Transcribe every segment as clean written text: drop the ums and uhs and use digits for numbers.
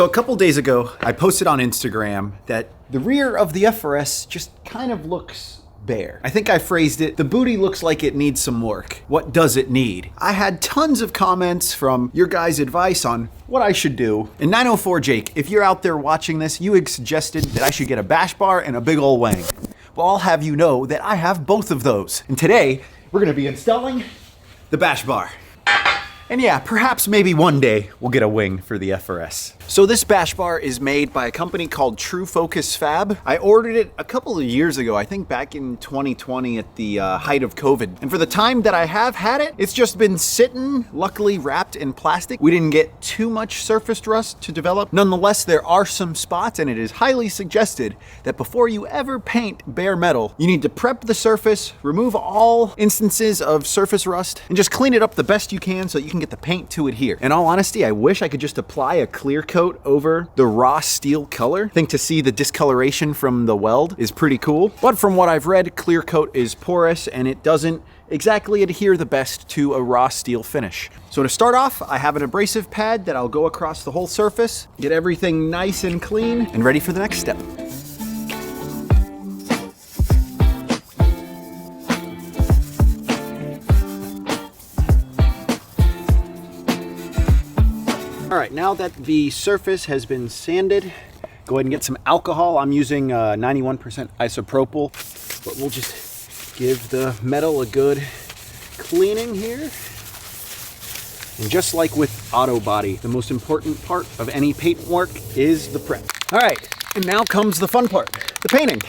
So a couple days ago, I posted on Instagram that the rear of the FRS just kind of looks bare. I think I phrased it, the booty looks like it needs some work. What does it need? I had tons of comments from your guys' advice on what I should do. And 904 Jake, if you're out there watching this, you had suggested that I should get a bash bar and a big ol' wang. Well, I'll have you know that I have both of those. And today, we're gonna be installing the bash bar. And yeah, perhaps maybe one day we'll get a wing for the FRS. So this bash bar is made by a company called True Focus Fab. I ordered it a couple of years ago, I think back in 2020 at the height of COVID. And for the time that I have had it, it's just been sitting, luckily wrapped in plastic. We didn't get too much surface rust to develop. Nonetheless, there are some spots, and it is highly suggested that before you ever paint bare metal, you need to prep the surface, remove all instances of surface rust, and just clean it up the best you can so you can get the paint to adhere. In all honesty, I wish I could just apply a clear coat over the raw steel color. I think to see the discoloration from the weld is pretty cool. But from what I've read, clear coat is porous and it doesn't exactly adhere the best to a raw steel finish. So to start off, I have an abrasive pad that I'll go across the whole surface, get everything nice and clean and ready for the next step. All right, now that the surface has been sanded, go ahead and get some alcohol. I'm using 91% isopropyl, but we'll just give the metal a good cleaning here. And just like with auto body, the most important part of any paint work is the prep. All right, and now comes the fun part, the painting.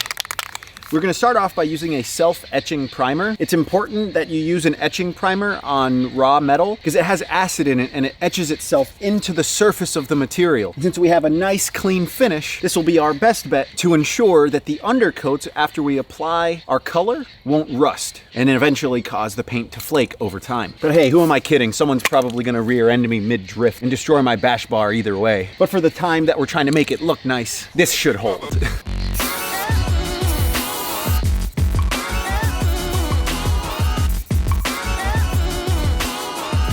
We're gonna start off by using a self-etching primer. It's important that you use an etching primer on raw metal because it has acid in it and it etches itself into the surface of the material. Since we have a nice clean finish, this will be our best bet to ensure that the undercoats after we apply our color won't rust and then eventually cause the paint to flake over time. But hey, who am I kidding? Someone's probably gonna rear end me mid-drift and destroy my bash bar either way. But for the time that we're trying to make it look nice, this should hold.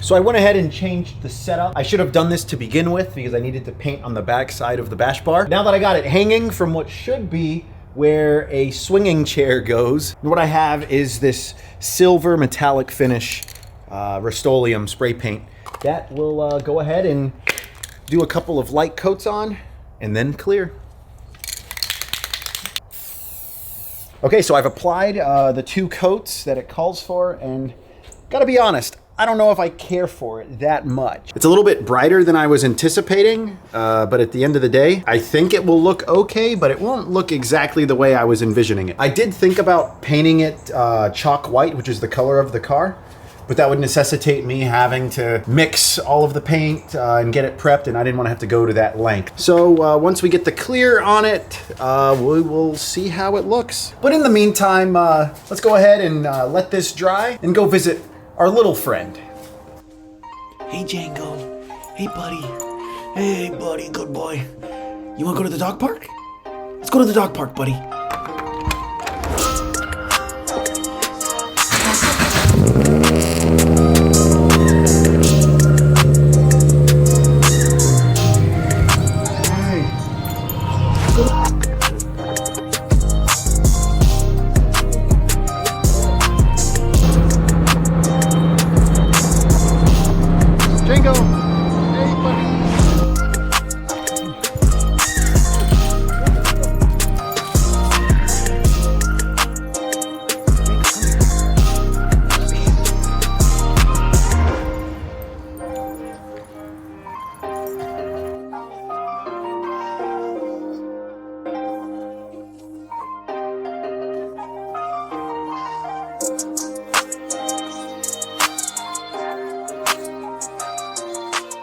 So I went ahead and changed the setup. I should have done this to begin with because I needed to paint on the back side of the bash bar. Now that I got it hanging from what should be where a swinging chair goes, what I have is this silver metallic finish Rust-Oleum spray paint. That will go ahead and do a couple of light coats on and then clear. Okay, so I've applied the 2 coats that it calls for, and gotta be honest, I don't know if I care for it that much. It's a little bit brighter than I was anticipating, but at the end of the day, I think it will look okay, but it won't look exactly the way I was envisioning it. I did think about painting it chalk white, which is the color of the car, but that would necessitate me having to mix all of the paint and get it prepped, and I didn't want to have to go to that length. So once we get the clear on it, we will see how it looks. But in the meantime, let's go ahead and let this dry and go visit our little friend. Hey Django. Hey buddy. Hey buddy, good boy. You wanna go to the dog park? Let's go to the dog park, buddy.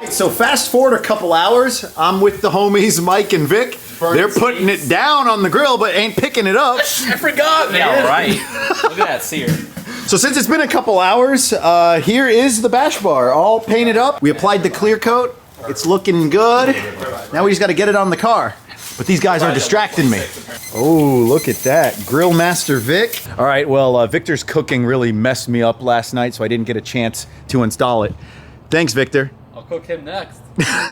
So fast forward a couple hours, I'm with the homies Mike and Vic. They're putting it down on the grill, but ain't picking it up. I forgot, man. Yeah, right. Look at that sear. So since it's been a couple hours, here is the bash bar, all painted up. We applied the clear coat. It's looking good. Now we just got to get it on the car. But these guys are distracting me. Oh, look at that. Grill Master Vic. All right, well, Victor's cooking really messed me up last night, so I didn't get a chance to install it. Thanks, Victor. I'll cook him next.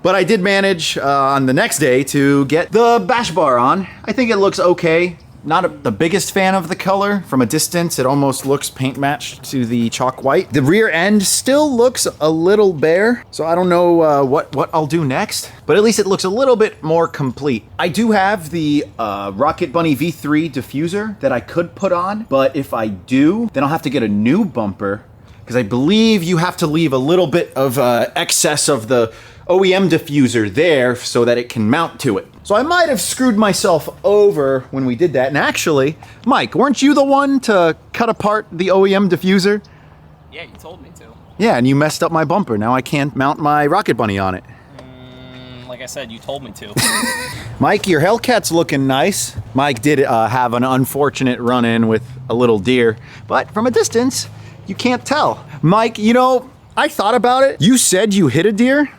But I did manage on the next day to get the bash bar on. I think it looks okay. Not the biggest fan of the color. From a distance, it almost looks paint matched to the chalk white. The rear end still looks a little bare, so I don't know what I'll do next, but at least it looks a little bit more complete. I do have the Rocket Bunny V3 diffuser that I could put on, but if I do, then I'll have to get a new bumper, because I believe you have to leave a little bit of excess of the OEM diffuser there so that it can mount to it. So I might have screwed myself over when we did that. And actually, Mike, weren't you the one to cut apart the OEM diffuser? Yeah, you told me to. Yeah, and you messed up my bumper. Now I can't mount my Rocket Bunny on it. Like I said, you told me to. Mike, your Hellcat's looking nice. Mike did have an unfortunate run-in with a little deer, but from a distance, you can't tell. Mike, you know, I thought about it. You said you hit a deer.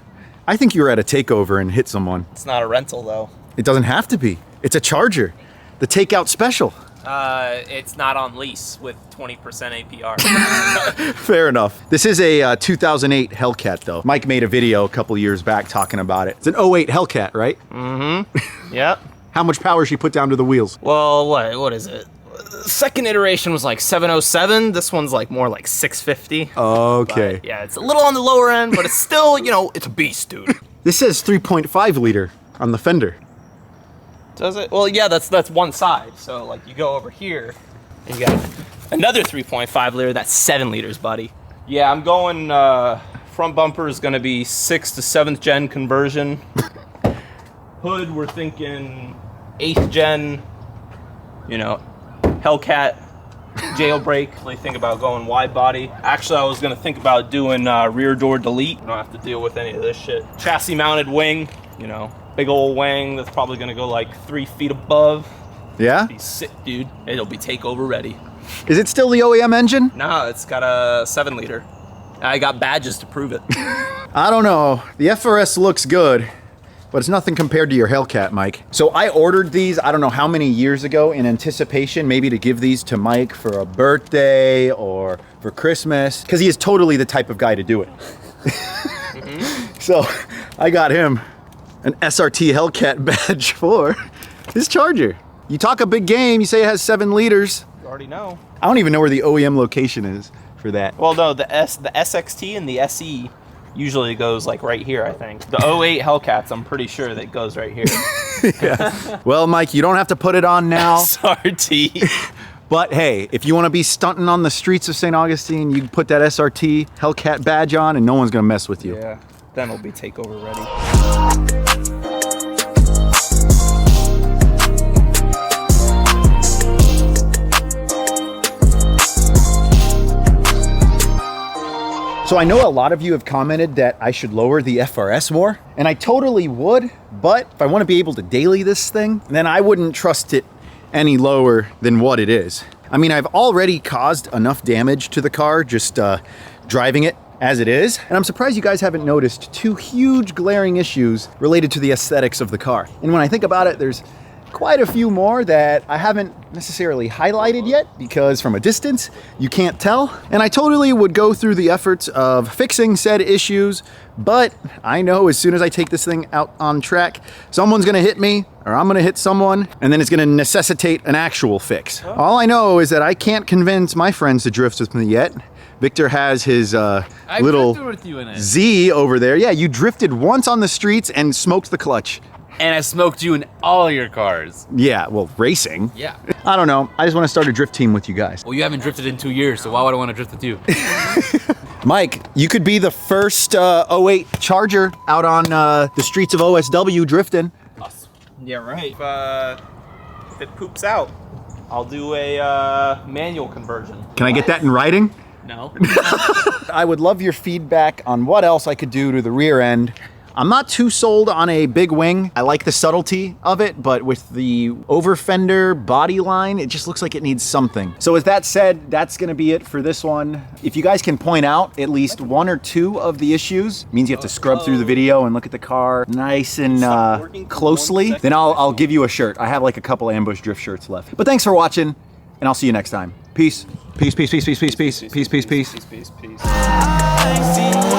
I think you were at a takeover and hit someone. It's not a rental, though. It doesn't have to be. It's a Charger. The takeout special. It's not on lease with 20% APR. Fair enough. This is a 2008 Hellcat, though. Mike made a video a couple years back talking about it. It's an 08 Hellcat, right? Mm-hmm. Yep. How much power she put down to the wheels? Well, what is it? The second iteration was like 707. This one's like more like 650. Okay. But yeah, it's a little on the lower end, but it's still, you know, it's a beast, dude. This says 3.5 liter on the fender. Does it? Well, yeah, that's one side. So like you go over here, and you got another 3.5 liter. That's 7 liters, buddy. Yeah, I'm going. Front bumper is going to be 6th to 7th gen conversion. Hood, we're thinking 8th gen. You know, Hellcat jailbreak. Really think about going wide body. Actually, I was gonna think about doing rear door delete. You don't have to deal with any of this shit. Chassis mounted wing. You know. Big old wing that's probably gonna go like 3 feet above. Yeah? Be sick, dude. It'll be takeover ready. Is it still the OEM engine? No, it's got a 7 liter. I got badges to prove it. I don't know. The FRS looks good, but it's nothing compared to your Hellcat, Mike. So I ordered these, I don't know how many years ago, in anticipation maybe to give these to Mike for a birthday or for Christmas, because he is totally the type of guy to do it. So I got him an SRT Hellcat badge for his Charger. You talk a big game, you say it has 7 liters. You already know. I don't even know where the OEM location is for that. Well, no, the SXT and the SE usually goes like right here, I think. The 08 Hellcats, I'm pretty sure that goes right here. Yeah. Well, Mike, you don't have to put it on now. SRT. But hey, if you want to be stunting on the streets of St. Augustine, you can put that SRT Hellcat badge on and no one's going to mess with you. Yeah, then it'll be takeover ready. So I know a lot of you have commented that I should lower the FRS more, and I totally would, but if I want to be able to daily this thing, then I wouldn't trust it any lower than what it is. I mean, I've already caused enough damage to the car just driving it as it is, and I'm surprised you guys haven't noticed 2 huge glaring issues related to the aesthetics of the car. And when I think about it, there's quite a few more that I haven't necessarily highlighted yet because from a distance you can't tell, and I totally would go through the efforts of fixing said issues, but I know as soon as I take this thing out on track, someone's gonna hit me or I'm gonna hit someone, and then it's gonna necessitate an actual fix. All I know is that I can't convince my friends to drift with me yet. Victor has his little with you in it. Z over there. Yeah, you drifted once on the streets and smoked the clutch. And I smoked you in all your cars. Yeah, well, racing. Yeah. I don't know. I just want to start a drift team with you guys. Well, you haven't drifted in 2 years, so why would I want to drift with you? Mike, you could be the first 08 Charger out on the streets of OSW drifting. Awesome. Yeah, right. If it poops out, I'll do a manual conversion. Can I get that in writing? No. I would love your feedback on what else I could do to the rear end. I'm not too sold on a big wing. I like the subtlety of it, but with the over fender body line, it just looks like it needs something. So with that said, that's gonna be it for this one. If you guys can point out at least 1 or 2 of the issues, it means you have to scrub through the video and look at the car nice and closely, then I'll give you a shirt. I have like a couple ambush drift shirts left. But thanks for watching, and I'll see you next time. Peace. Peace, peace, peace, peace, peace, peace, peace, peace, peace. Peace, peace, peace.